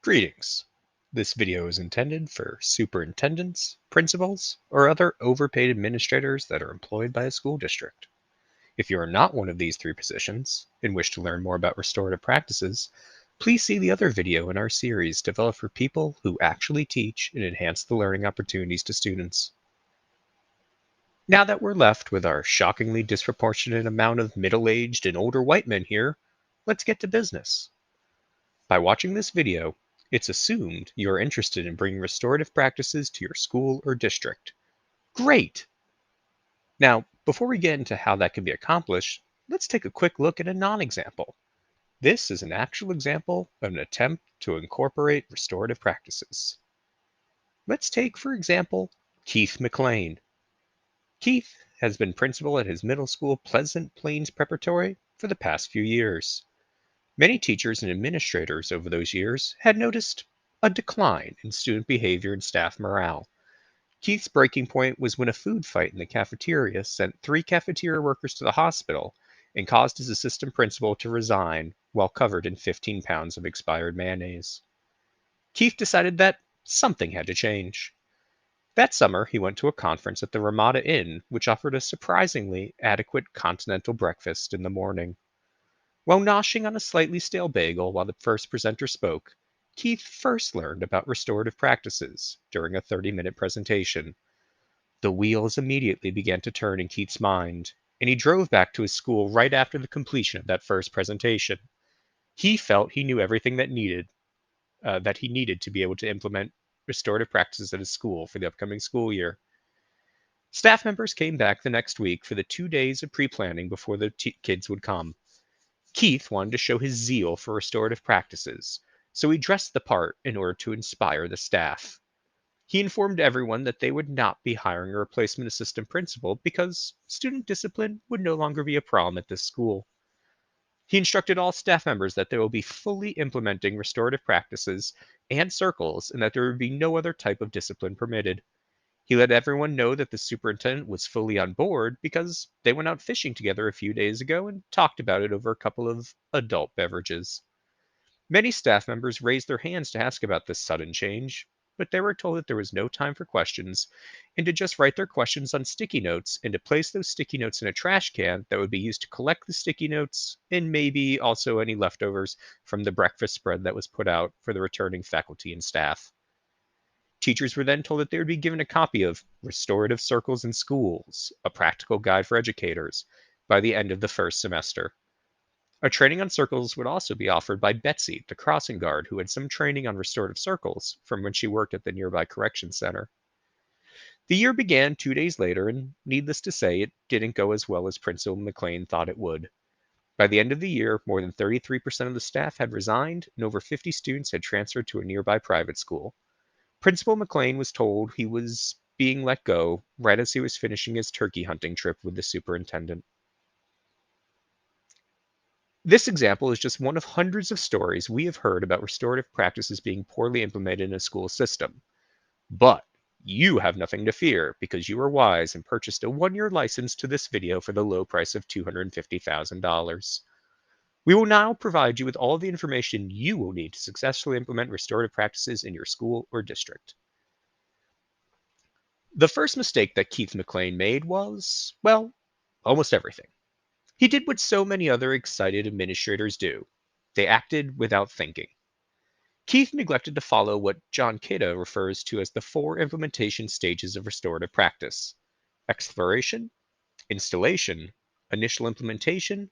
Greetings. This video is intended for superintendents, principals, or other overpaid administrators that are employed by a school district. If you are not one of these three positions and wish to learn more about restorative practices, please see the other video in our series developed for people who actually teach and enhance the learning opportunities to students. Now that we're left with our shockingly disproportionate amount of middle-aged and older white men here, let's get to business. By watching this video, it's assumed you are interested in bringing restorative practices to your school or district. Great! Now, before we get into how that can be accomplished, let's take a quick look at a non-example. This is an actual example of an attempt to incorporate restorative practices. Let's take, for example, Keith McLean. Keith has been principal at his middle school Pleasant Plains Preparatory for the past few years. Many teachers and administrators over those years had noticed a decline in student behavior and staff morale. Keith's breaking point was when a food fight in the cafeteria sent three cafeteria workers to the hospital and caused his assistant principal to resign while covered in 15 pounds of expired mayonnaise. Keith decided that something had to change. That summer, he went to a conference at the Ramada Inn, which offered a surprisingly adequate continental breakfast in the morning. While noshing on a slightly stale bagel while the first presenter spoke, Keith first learned about restorative practices during a 30-minute presentation. The wheels immediately began to turn in Keith's mind, and he drove back to his school right after the completion of that first presentation. He felt he knew everything that he needed to be able to implement restorative practices at his school for the upcoming school year. Staff members came back the next week for the 2 days of pre-planning before the kids would come. Keith wanted to show his zeal for restorative practices, so he dressed the part in order to inspire the staff. He informed everyone that they would not be hiring a replacement assistant principal because student discipline would no longer be a problem at this school. He instructed all staff members that they will be fully implementing restorative practices and circles and that there would be no other type of discipline permitted. He let everyone know that the superintendent was fully on board because they went out fishing together a few days ago and talked about it over a couple of adult beverages. Many staff members raised their hands to ask about this sudden change, but they were told that there was no time for questions and to just write their questions on sticky notes and to place those sticky notes in a trash can that would be used to collect the sticky notes and maybe also any leftovers from the breakfast spread that was put out for the returning faculty and staff. Teachers were then told that they would be given a copy of Restorative Circles in Schools, a practical guide for educators, by the end of the first semester. A training on circles would also be offered by Betsy, the crossing guard, who had some training on restorative circles from when she worked at the nearby correction center. The year began 2 days later, and needless to say, it didn't go as well as Principal McLean thought it would. By the end of the year, more than 33% of the staff had resigned, and over 50 students had transferred to a nearby private school. Principal McLean was told he was being let go right as he was finishing his turkey hunting trip with the superintendent. This example is just one of hundreds of stories we have heard about restorative practices being poorly implemented in a school system. But you have nothing to fear because you were wise and purchased a 1-year license to this video for the low price of $250,000. We will now provide you with all the information you will need to successfully implement restorative practices in your school or district. The first mistake that Keith McLean made was, well, almost everything. He did what so many other excited administrators do. They acted without thinking. Keith neglected to follow what John Kidda refers to as the 4 implementation stages of restorative practice: exploration, installation, initial implementation,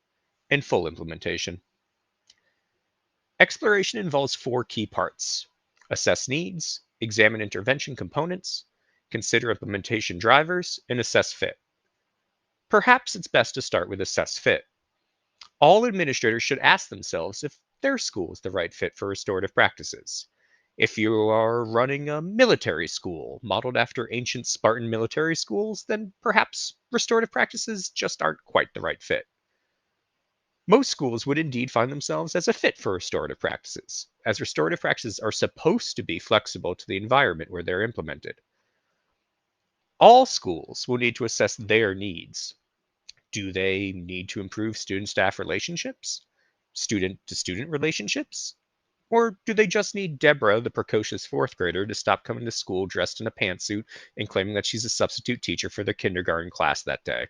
and full implementation. Exploration involves 4 key parts: assess needs, examine intervention components, consider implementation drivers, and assess fit. Perhaps it's best to start with assess fit. All administrators should ask themselves if their school is the right fit for restorative practices. If you are running a military school modeled after ancient Spartan military schools, then perhaps restorative practices just aren't quite the right fit. Most schools would indeed find themselves as a fit for restorative practices, as restorative practices are supposed to be flexible to the environment where they're implemented. All schools will need to assess their needs. Do they need to improve student staff relationships? Student to student relationships? Or do they just need Deborah, the precocious fourth grader, to stop coming to school dressed in a pantsuit and claiming that she's a substitute teacher for their kindergarten class that day?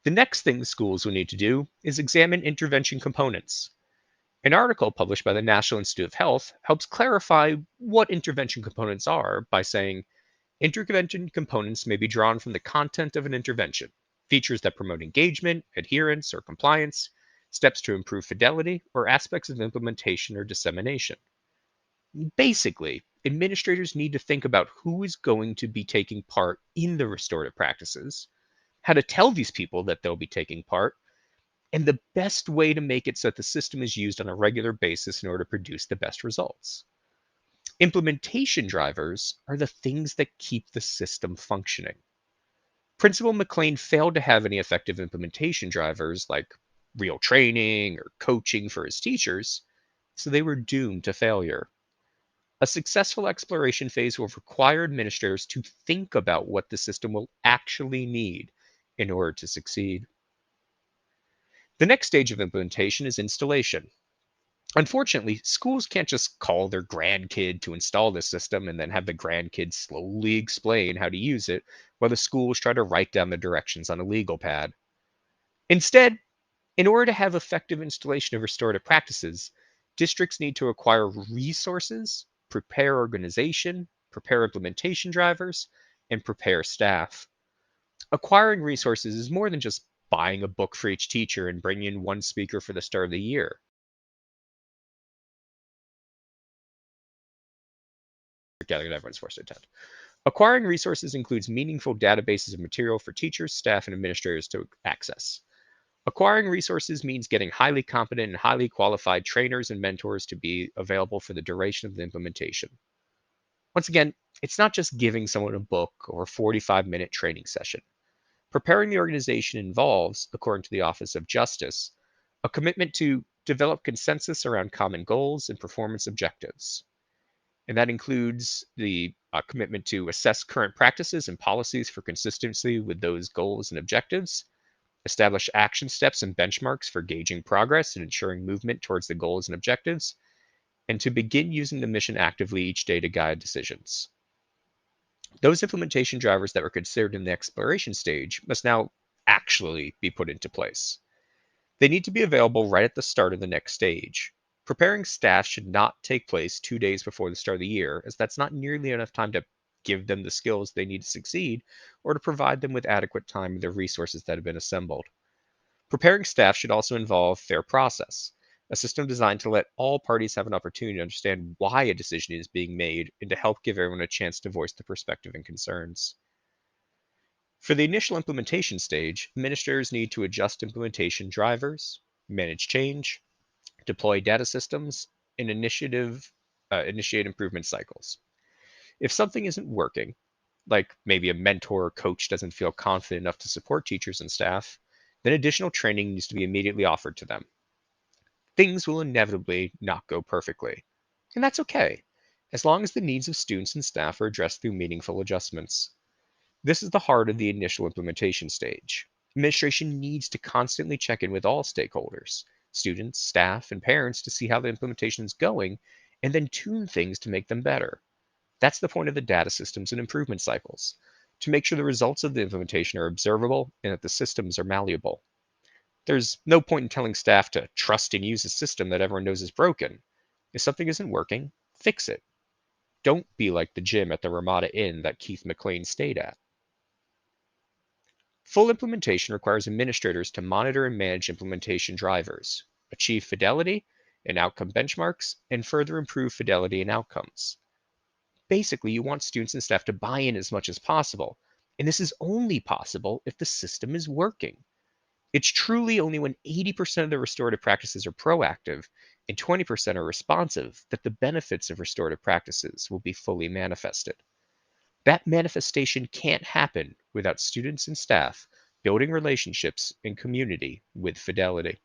The next thing schools will need to do is examine intervention components. An article published by the National Institute of Health helps clarify what intervention components are by saying intervention components may be drawn from the content of an intervention, features that promote engagement, adherence, or compliance, steps to improve fidelity, or aspects of implementation or dissemination. Basically, administrators need to think about who is going to be taking part in the restorative practices, how to tell these people that they'll be taking part, and the best way to make it so that the system is used on a regular basis in order to produce the best results. Implementation drivers are the things that keep the system functioning. Principal McLean failed to have any effective implementation drivers like real training or coaching for his teachers, so they were doomed to failure. A successful exploration phase will require administrators to think about what the system will actually need in order to succeed. The next stage of implementation is installation. Unfortunately, schools can't just call their grandkid to install this system and then have the grandkid slowly explain how to use it while the schools try to write down the directions on a legal pad. Instead, in order to have effective installation of restorative practices, districts need to acquire resources, prepare organization, prepare implementation drivers, and prepare staff. Acquiring resources is more than just buying a book for each teacher and bringing in one speaker for the start of the year. Gathering that everyone's forced to attend. Acquiring resources includes meaningful databases of material for teachers, staff, and administrators to access. Acquiring resources means getting highly competent and highly qualified trainers and mentors to be available for the duration of the implementation. Once again, it's not just giving someone a book or a 45-minute training session. Preparing the organization involves, according to the Office of Justice, a commitment to develop consensus around common goals and performance objectives. And that includes the commitment to assess current practices and policies for consistency with those goals and objectives, establish action steps and benchmarks for gauging progress and ensuring movement towards the goals and objectives, and to begin using the mission actively each day to guide decisions. Those implementation drivers that were considered in the exploration stage must now actually be put into place. They need to be available right at the start of the next stage. Preparing staff should not take place 2 days before the start of the year, as that's not nearly enough time to give them the skills they need to succeed or to provide them with adequate time and the resources that have been assembled. Preparing staff should also involve fair process, a system designed to let all parties have an opportunity to understand why a decision is being made and to help give everyone a chance to voice their perspective and concerns. For the initial implementation stage, administrators need to adjust implementation drivers, manage change, deploy data systems, and initiate improvement cycles. If something isn't working, like maybe a mentor or coach doesn't feel confident enough to support teachers and staff, then additional training needs to be immediately offered to them. Things will inevitably not go perfectly, and that's okay, as long as the needs of students and staff are addressed through meaningful adjustments. This is the heart of the initial implementation stage. Administration needs to constantly check in with all stakeholders, students, staff, and parents to see how the implementation is going, and then tune things to make them better. That's the point of the data systems and improvement cycles, to make sure the results of the implementation are observable and that the systems are malleable. There's no point in telling staff to trust and use a system that everyone knows is broken. If something isn't working, fix it. Don't be like the gym at the Ramada Inn that Keith McLean stayed at. Full implementation requires administrators to monitor and manage implementation drivers, achieve fidelity and outcome benchmarks, and further improve fidelity and outcomes. Basically, you want students and staff to buy in as much as possible, and this is only possible if the system is working. It's truly only when 80% of the restorative practices are proactive and 20% are responsive that the benefits of restorative practices will be fully manifested. That manifestation can't happen without students and staff building relationships and community with fidelity.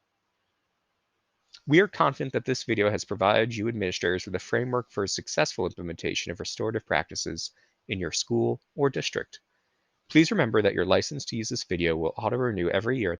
We are confident that this video has provided you administrators with a framework for a successful implementation of restorative practices in your school or district. Please remember that your license to use this video will auto-renew every year